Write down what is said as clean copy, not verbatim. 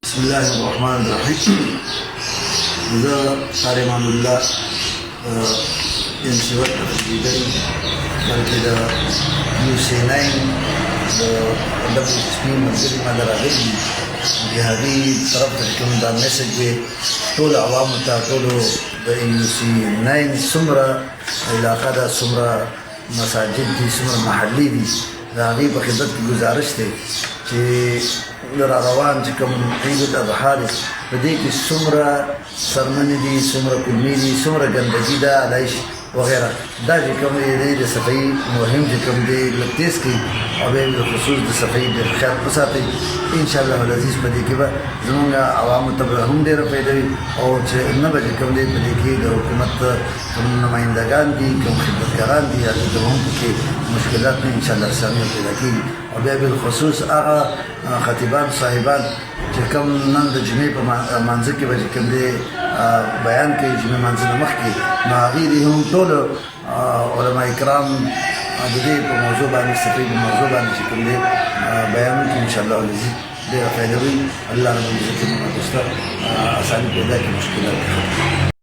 بسم الله الرحمن الرحيم. زه قاری امان الله یم سیوت لیدل بلکې د UC9 د WSP ملګري ما ته راغلي د هغې طرف ته کوم دا میسج دی ټولو عوامو ته ټولو د UC9 څومره علاقه ده څومره مساجد دي څومره محلي دي د هغې په خدمت کې ګزارش دی چې را روان چې کوم عید الاضحی دی په دې کې څومره څرمنې دي څومره کلمې دي څومره ګندګي ده علیش وغیره دا چې کوم دی د صفایي مهم چې کوم دی لږ تیز کړي او بیا یې بخصوص د صفایي ډېر خیال وساتئ انشاءالله العزیز په دې کې به زمونږ عوامو ته به هم ډېره فایده وي او چې نه به چې کوم دی په دې کې د حکومت کوم نمایندګان دي کوم خدمتګاران دي هغوی ته به هم پکې مشکلات نه انشاءالله اسلامي پیدا کېږي او بیا بالخصوص هغه خطیبان صاحبان چې کوم نن د جمعې په مانځه کې به چې کوم دی بیان کوي جمعې مانځه نه مخکې نو هغوی دې هم ټولو علما کرام د دې په موضوع باندې صفایي په موضوع باندې چې کوم دی بیان وکړي انشاءالله العزیز ډېره فایده وي الله رب العزت زموږ ته آساني پیدا کړي مشکلات